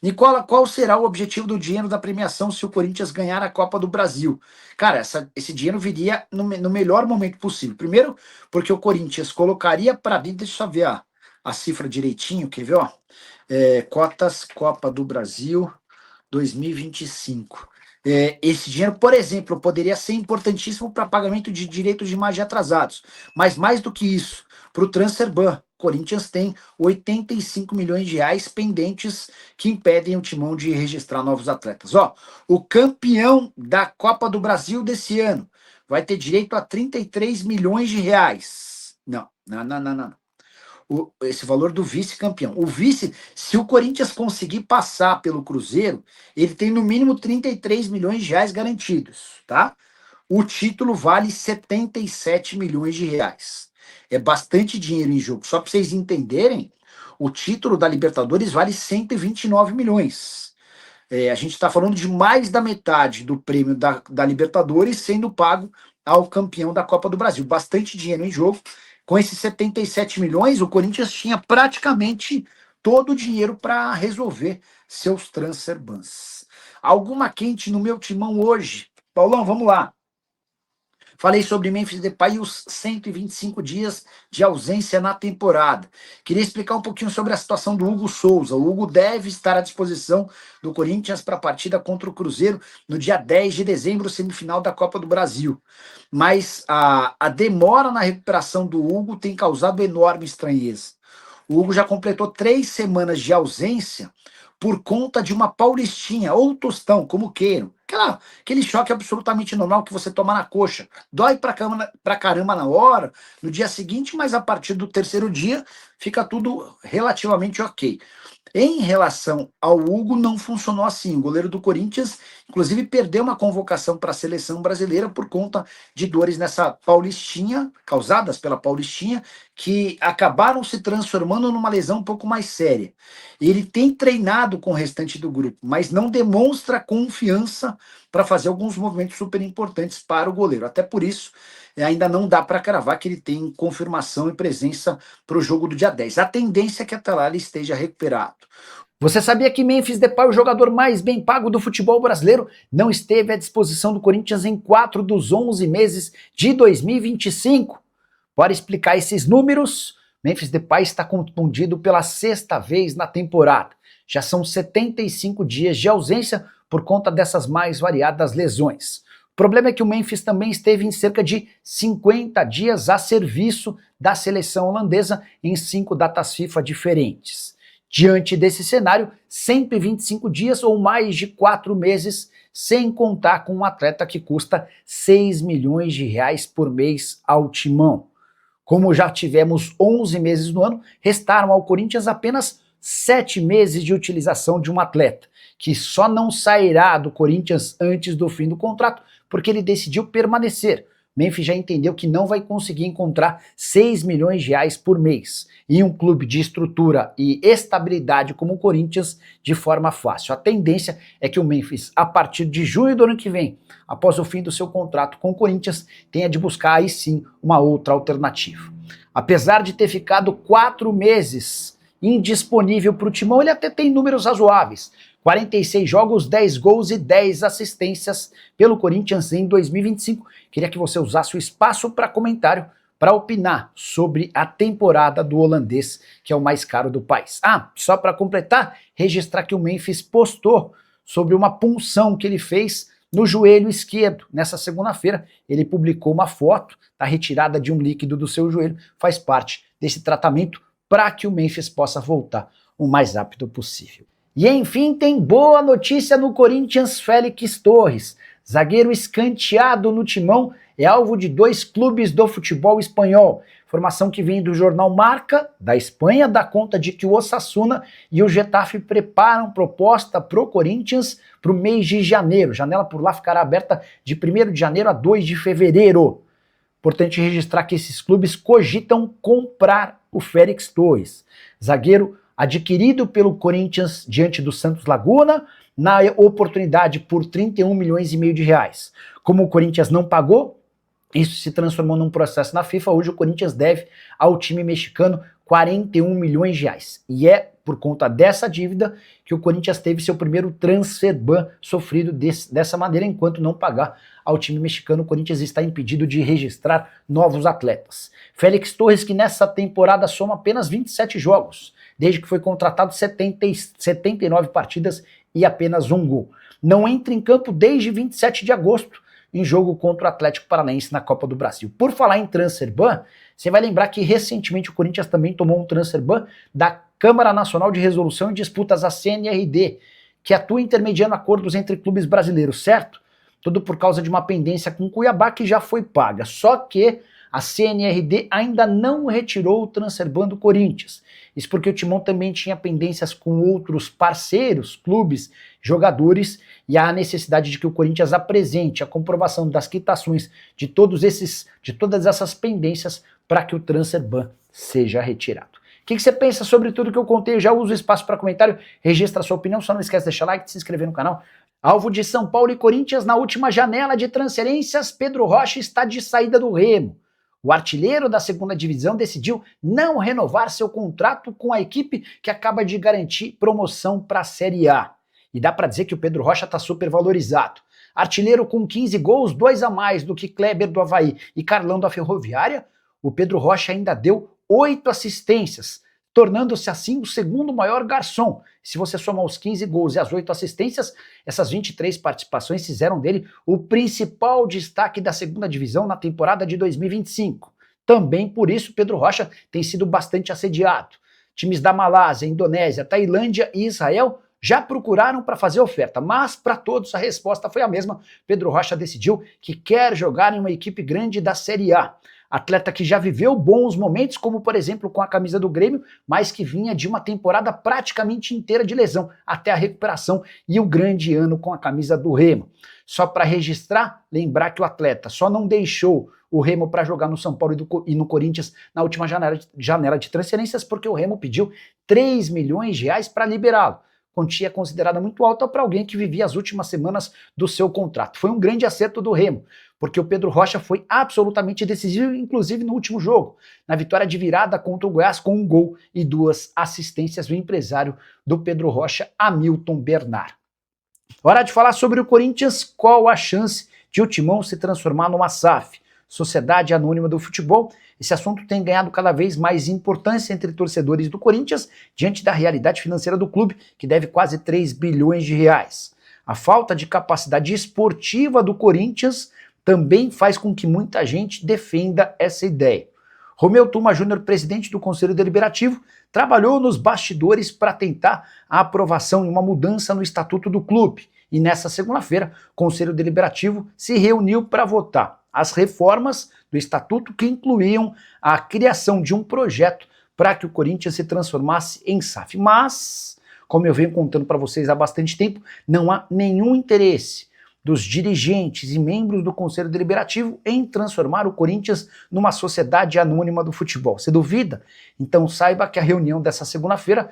Nicola, qual será o objetivo do dinheiro da premiação se o Corinthians ganhar a Copa do Brasil? Cara, esse dinheiro viria no melhor momento possível. Primeiro, porque o Corinthians colocaria para dentro, deixa eu só ver a cifra direitinho, quer ver? Ó? Cotas Copa do Brasil 2025. Esse dinheiro, por exemplo, poderia ser importantíssimo para pagamento de direitos de imagem atrasados, mas mais do que isso, para o transfer ban. O Corinthians tem 85 milhões de reais pendentes que impedem o Timão de registrar novos atletas. Ó, o campeão da Copa do Brasil desse ano vai ter direito a 33 milhões de reais. Não, não, não, não, não. Esse valor do vice-campeão. O vice, se o Corinthians conseguir passar pelo Cruzeiro, ele tem no mínimo 33 milhões de reais garantidos, tá? O título vale 77 milhões de reais. É bastante dinheiro em jogo. Só para vocês entenderem, o título da Libertadores vale 129 milhões. A gente está falando de mais da metade do prêmio da Libertadores sendo pago ao campeão da Copa do Brasil. Bastante dinheiro em jogo. Com esses 77 milhões, o Corinthians tinha praticamente todo o dinheiro para resolver seus transfer bans. Alguma quente no meu timão hoje? Paulão, vamos lá. Falei sobre Memphis Depay e os 125 dias de ausência na temporada. Queria explicar um pouquinho sobre a situação do Hugo Souza. O Hugo deve estar à disposição do Corinthians para a partida contra o Cruzeiro no dia 10 de dezembro, semifinal da Copa do Brasil. Mas a demora na recuperação do Hugo tem causado enorme estranheza. O Hugo já completou 3 semanas de ausência por conta de uma paulistinha ou tostão, como queiram. Aquele choque absolutamente normal que você toma na coxa. Dói pra caramba na hora, no dia seguinte, mas a partir do terceiro dia fica tudo relativamente ok. Em relação ao Hugo, não funcionou assim. O goleiro do Corinthians, inclusive, perdeu uma convocação para a seleção brasileira por conta de dores nessa paulistinha, causadas pela paulistinha, que acabaram se transformando numa lesão um pouco mais séria. Ele tem treinado com o restante do grupo, mas não demonstra confiança para fazer alguns movimentos super importantes para o goleiro. Até por isso, ainda não dá para cravar que ele tem confirmação e presença para o jogo do dia 10. A tendência é que até lá ele esteja recuperado. Você sabia que Memphis Depay, o jogador mais bem pago do futebol brasileiro, não esteve à disposição do Corinthians em 4 dos 11 meses de 2025? Para explicar esses números, Memphis Depay está contundido pela 6ª vez na temporada. Já são 75 dias de ausência por conta dessas mais variadas lesões. O problema é que o Memphis também esteve em cerca de 50 dias a serviço da seleção holandesa em 5 datas FIFA diferentes. Diante desse cenário, 125 dias ou mais de 4 meses, sem contar com um atleta que custa 6 milhões de reais por mês ao Timão. Como já tivemos 11 meses no ano, restaram ao Corinthians apenas 7 meses de utilização de um atleta, que só não sairá do Corinthians antes do fim do contrato, porque ele decidiu permanecer. Memphis já entendeu que não vai conseguir encontrar 6 milhões de reais por mês em um clube de estrutura e estabilidade como o Corinthians de forma fácil. A tendência é que o Memphis, a partir de junho do ano que vem, após o fim do seu contrato com o Corinthians, tenha de buscar aí sim uma outra alternativa. Apesar de ter ficado 4 meses indisponível para o Timão, ele até tem números razoáveis. 46 jogos, 10 gols e 10 assistências pelo Corinthians em 2025. Queria que você usasse o espaço para comentário para opinar sobre a temporada do holandês, que é o mais caro do país. Só para completar, registrar que o Memphis postou sobre uma punção que ele fez no joelho esquerdo. Nessa segunda-feira, ele publicou uma foto da retirada de um líquido do seu joelho, faz parte desse tratamento para que o Memphis possa voltar o mais rápido possível. E enfim, tem boa notícia no Corinthians. Félix Torres, zagueiro escanteado no Timão, é alvo de 2 clubes do futebol espanhol. Informação que vem do jornal Marca, da Espanha, dá conta de que o Osasuna e o Getafe preparam proposta para o Corinthians para o mês de janeiro. Janela por lá ficará aberta de 1º de janeiro a 2 de fevereiro. Importante registrar que esses clubes cogitam comprar o Félix Torres, zagueiro adquirido pelo Corinthians diante do Santos Laguna, na oportunidade por 31 milhões e meio de reais. Como o Corinthians não pagou, isso se transformou num processo na FIFA. Hoje o Corinthians deve ao time mexicano 41 milhões de reais. E é por conta dessa dívida que o Corinthians teve seu primeiro transfer ban sofrido dessa maneira. Enquanto não pagar ao time mexicano, o Corinthians está impedido de registrar novos atletas. Félix Torres, que nessa temporada soma apenas 27 jogos, desde que foi contratado, 79 partidas e apenas um gol. Não entra em campo desde 27 de agosto, em jogo contra o Atlético Paranaense na Copa do Brasil. Por falar em transfer ban, você vai lembrar que recentemente o Corinthians também tomou um transfer ban da Câmara Nacional de Resolução e Disputas, a CNRD, que atua intermediando acordos entre clubes brasileiros, certo? Tudo por causa de uma pendência com Cuiabá que já foi paga. Só que a CNRD ainda não retirou o transfer ban do Corinthians. Isso porque o Timão também tinha pendências com outros parceiros, clubes, jogadores, e há a necessidade de que o Corinthians apresente a comprovação das quitações de todas essas pendências para que o transfer ban seja retirado. O que você pensa sobre tudo que eu contei? Eu já uso o espaço para comentário, registra a sua opinião, só não esquece de deixar like, de se inscrever no canal. Alvo de São Paulo e Corinthians na última janela de transferências, Pedro Rocha está de saída do Remo. O artilheiro da segunda divisão decidiu não renovar seu contrato com a equipe que acaba de garantir promoção para a Série A. E dá para dizer que o Pedro Rocha está super valorizado. Artilheiro com 15 gols, 2 a mais do que Kleber do Avaí e Carlão da Ferroviária, o Pedro Rocha ainda deu 8 assistências, tornando-se assim o segundo maior garçom. Se você somar os 15 gols e as 8 assistências, essas 23 participações fizeram dele o principal destaque da segunda divisão na temporada de 2025. Também por isso Pedro Rocha tem sido bastante assediado. Times da Malásia, Indonésia, Tailândia e Israel já procuraram para fazer oferta, mas para todos a resposta foi a mesma. Pedro Rocha decidiu que quer jogar em uma equipe grande da Série A. Atleta que já viveu bons momentos, como por exemplo com a camisa do Grêmio, mas que vinha de uma temporada praticamente inteira de lesão, até a recuperação e o grande ano com a camisa do Remo. Só para registrar, lembrar que o atleta só não deixou o Remo para jogar no São Paulo e no Corinthians na última janela de transferências, porque o Remo pediu 3 milhões de reais para liberá-lo. Quantia considerada muito alta para alguém que vivia as últimas semanas do seu contrato. Foi um grande acerto do Remo, porque o Pedro Rocha foi absolutamente decisivo, inclusive no último jogo, na vitória de virada contra o Goiás, com 1 gol e 2 assistências do empresário do Pedro Rocha, Hamilton Bernard. Hora de falar sobre o Corinthians. Qual a chance de o Timão se transformar numa SAF, Sociedade Anônima do Futebol? Esse assunto tem ganhado cada vez mais importância entre torcedores do Corinthians diante da realidade financeira do clube, que deve quase 3 bilhões de reais. A falta de capacidade esportiva do Corinthians também faz com que muita gente defenda essa ideia. Romeu Tuma Júnior, presidente do Conselho Deliberativo, trabalhou nos bastidores para tentar a aprovação de uma mudança no estatuto do clube. E nessa segunda-feira, o Conselho Deliberativo se reuniu para votar as reformas do estatuto que incluíam a criação de um projeto para que o Corinthians se transformasse em SAF. Mas, como eu venho contando para vocês há bastante tempo, não há nenhum interesse dos dirigentes e membros do Conselho Deliberativo em transformar o Corinthians numa sociedade anônima do futebol. Você duvida? Então saiba que a reunião dessa segunda-feira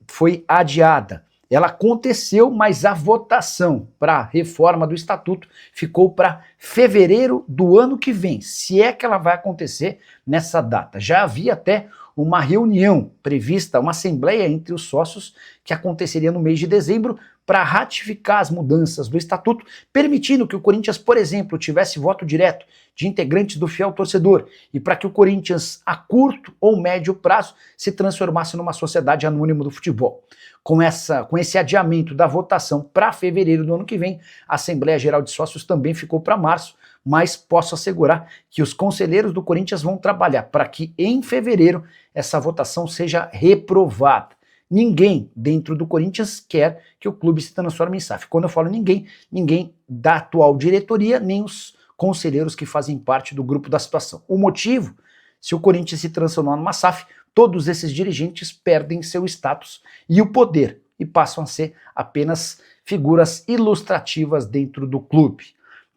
foi adiada. Ela aconteceu, mas a votação para a reforma do estatuto ficou para fevereiro do ano que vem, se é que ela vai acontecer nessa data. Já havia até uma reunião prevista, uma assembleia entre os sócios que aconteceria no mês de dezembro para ratificar as mudanças do estatuto, permitindo que o Corinthians, por exemplo, tivesse voto direto de integrantes do fiel torcedor e para que o Corinthians, a curto ou médio prazo, se transformasse numa sociedade anônima do futebol. Com esse adiamento da votação para fevereiro do ano que vem, a Assembleia Geral de Sócios também ficou para março, mas posso assegurar que os conselheiros do Corinthians vão trabalhar para que em fevereiro essa votação seja reprovada. Ninguém dentro do Corinthians quer que o clube se transforme em SAF. Quando eu falo ninguém, ninguém da atual diretoria, nem os conselheiros que fazem parte do grupo da situação. O motivo, se o Corinthians se transformar numa SAF, todos esses dirigentes perdem seu status e o poder e passam a ser apenas figuras ilustrativas dentro do clube.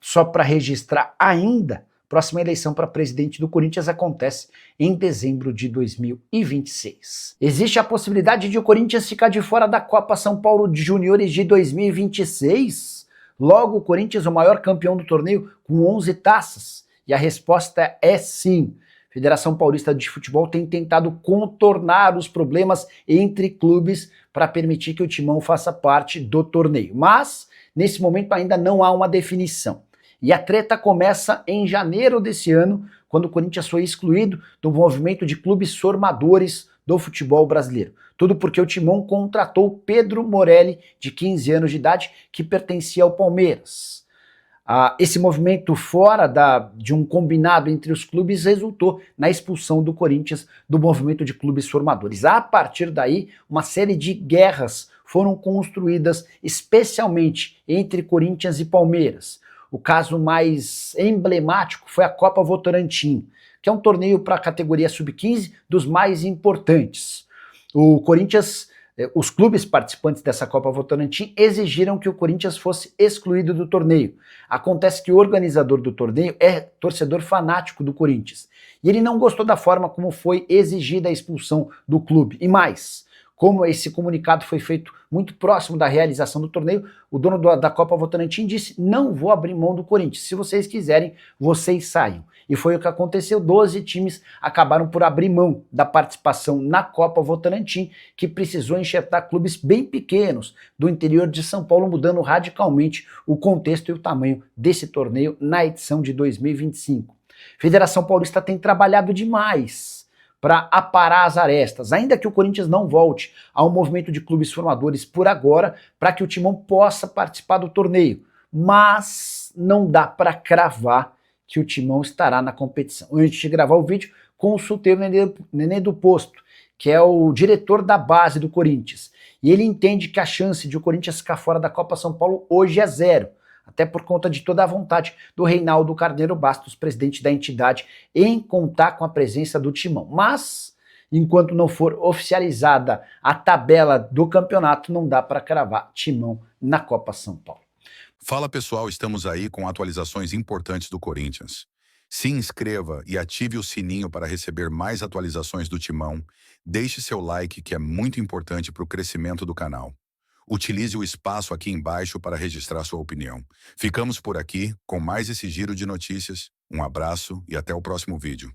Só para registrar ainda, próxima eleição para presidente do Corinthians acontece em dezembro de 2026. Existe a possibilidade de o Corinthians ficar de fora da Copa São Paulo de Juniores de 2026? Logo, o Corinthians, o maior campeão do torneio, com 11 taças? E a resposta é sim. Federação Paulista de Futebol tem tentado contornar os problemas entre clubes para permitir que o Timão faça parte do torneio. Mas, nesse momento, ainda não há uma definição. E a treta começa em janeiro desse ano, quando o Corinthians foi excluído do movimento de clubes formadores do futebol brasileiro. Tudo porque o Timão contratou Pedro Morelli, de 15 anos de idade, que pertencia ao Palmeiras. Esse movimento fora de um combinado entre os clubes resultou na expulsão do Corinthians do movimento de clubes formadores. A partir daí, uma série de guerras foram construídas especialmente entre Corinthians e Palmeiras. O caso mais emblemático foi a Copa Votorantim, que é um torneio para a categoria sub-15 dos mais importantes. O Corinthians, os clubes participantes dessa Copa Votorantim exigiram que o Corinthians fosse excluído do torneio. Acontece que o organizador do torneio é torcedor fanático do Corinthians. E ele não gostou da forma como foi exigida a expulsão do clube. E mais, como esse comunicado foi feito muito próximo da realização do torneio, o dono da Copa Votorantim disse: não vou abrir mão do Corinthians, se vocês quiserem, vocês saiam. E foi o que aconteceu, 12 times acabaram por abrir mão da participação na Copa Votorantim, que precisou enxertar clubes bem pequenos do interior de São Paulo, mudando radicalmente o contexto e o tamanho desse torneio na edição de 2025. Federação Paulista tem trabalhado demais para aparar as arestas, ainda que o Corinthians não volte ao movimento de clubes formadores por agora, para que o Timão possa participar do torneio. Mas não dá para cravar que o Timão estará na competição. Antes de gravar o vídeo, consultei o Nenê do Posto, que é o diretor da base do Corinthians. E ele entende que a chance de o Corinthians ficar fora da Copa São Paulo hoje é zero. Até por conta de toda a vontade do Reinaldo Carneiro Bastos, presidente da entidade, em contar com a presença do Timão. Mas, enquanto não for oficializada a tabela do campeonato, não dá para cravar Timão na Copa São Paulo. Fala pessoal, estamos aí com atualizações importantes do Corinthians. Se inscreva e ative o sininho para receber mais atualizações do Timão. Deixe seu like, que é muito importante para o crescimento do canal. Utilize o espaço aqui embaixo para registrar sua opinião. Ficamos por aqui com mais esse giro de notícias. Um abraço e até o próximo vídeo.